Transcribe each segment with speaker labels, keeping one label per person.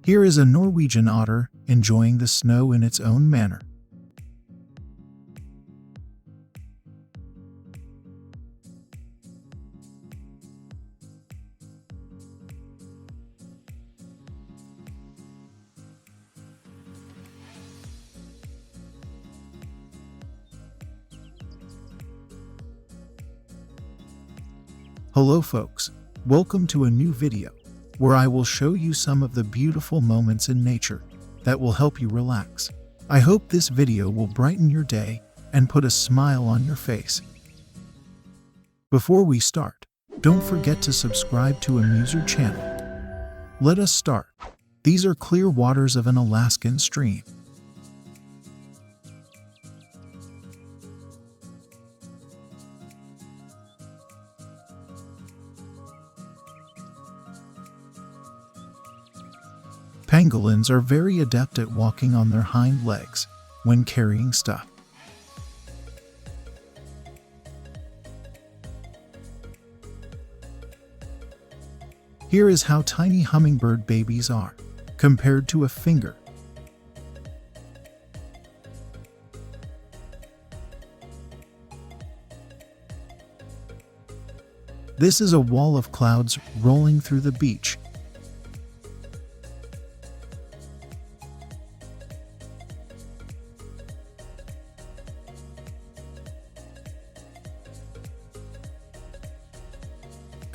Speaker 1: Here is a Norwegian otter enjoying the snow in its own manner. Hello folks, welcome to a new video, where I will show you some of the beautiful moments in nature that will help you relax. I hope this video will brighten your day and put a smile on your face. Before we start, don't forget to subscribe to Amuser channel. Let us start. These are clear waters of an Alaskan stream. Pangolins are very adept at walking on their hind legs when carrying stuff. Here is how tiny hummingbird babies are, compared to a finger. This is a wall of clouds rolling through the beach.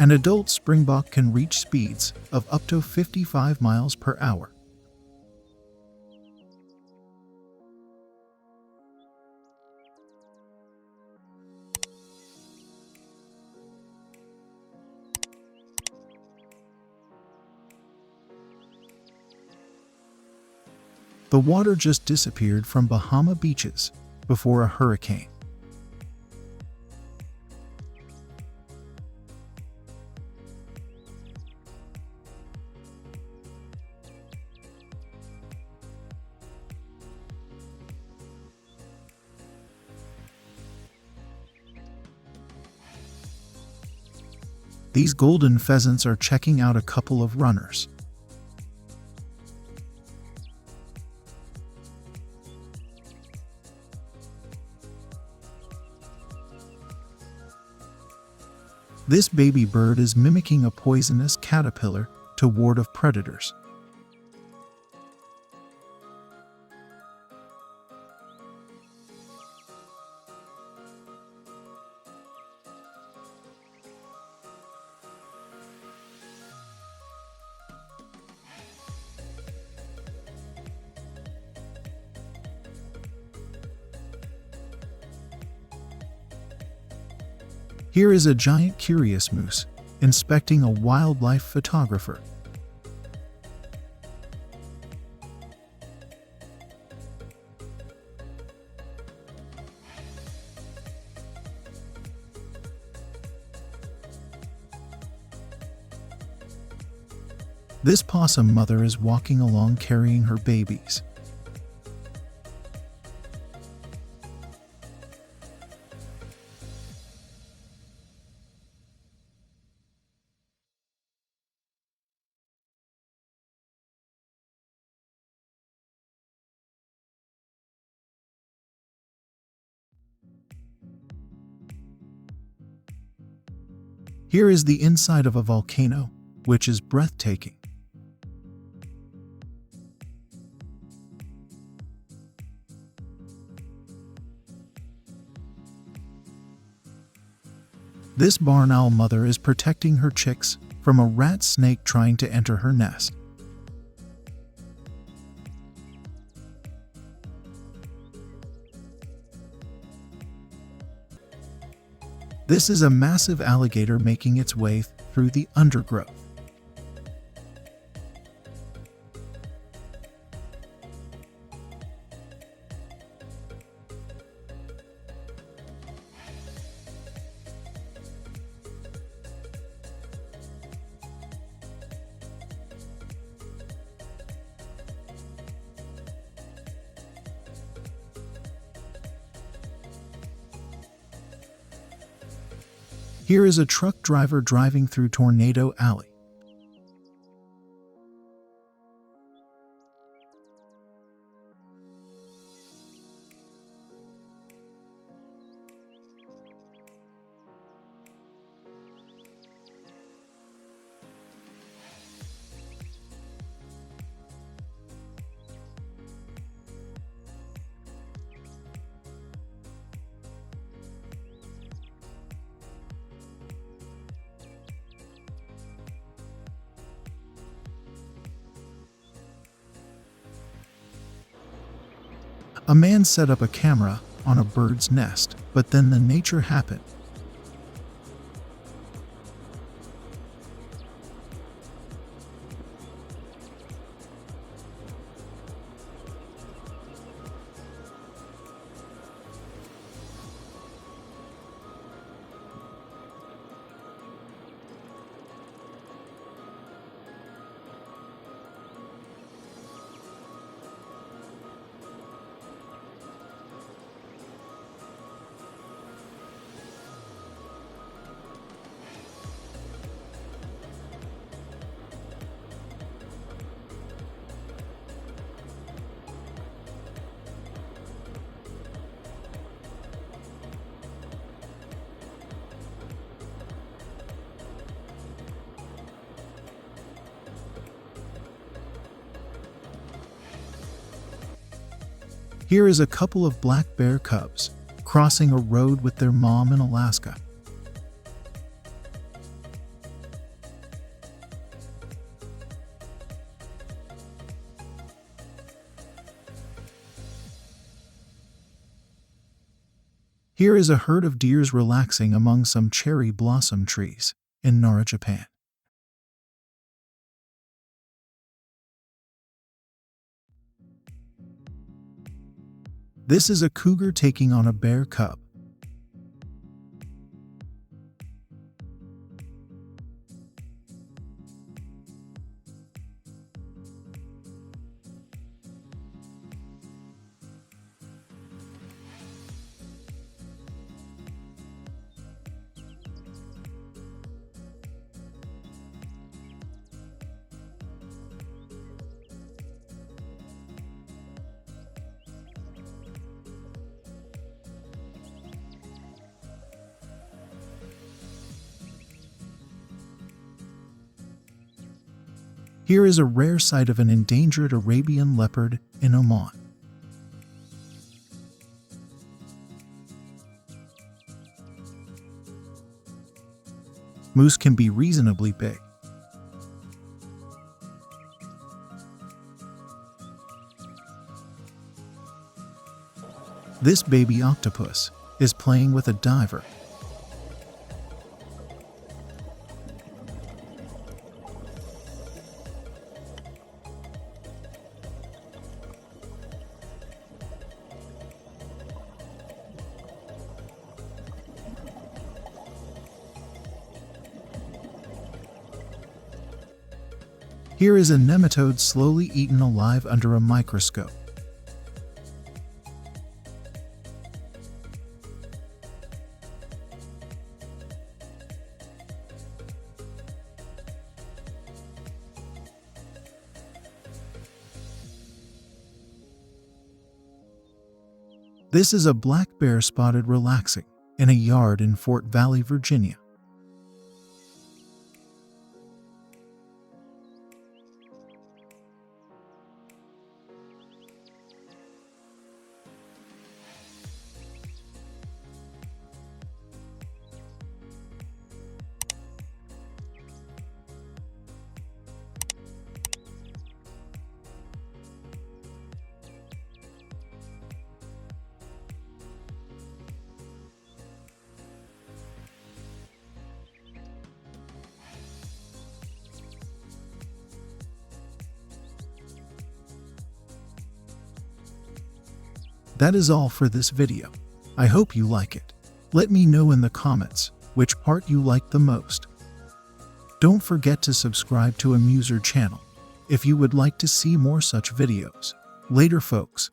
Speaker 1: An adult springbok can reach speeds of up to 55 miles per hour. The water just disappeared from Bahama beaches before a hurricane. These golden pheasants are checking out a couple of runners. This baby bird is mimicking a poisonous caterpillar to ward off predators. Here is a giant curious moose inspecting a wildlife photographer. This possum mother is walking along carrying her babies. Here is the inside of a volcano, which is breathtaking. This barn owl mother is protecting her chicks from a rat snake trying to enter her nest. This is a massive alligator making its way through the undergrowth. Here is a truck driver driving through Tornado Alley. A man set up a camera on a bird's nest, but then the nature happened. Here is a couple of black bear cubs crossing a road with their mom in Alaska. Here is a herd of deers relaxing among some cherry blossom trees in Nara, Japan. This is a cougar taking on a bear cub. Here is a rare sight of an endangered Arabian leopard in Oman. Moose can be reasonably big. This baby octopus is playing with a diver. Here is a nematode slowly eaten alive under a microscope. This is a black bear spotted relaxing in a yard in Fort Valley, Virginia. That is all for this video. I hope you like it. Let me know in the comments which part you liked the most. Don't forget to subscribe to Amuser channel if you would like to see more such videos. Later folks.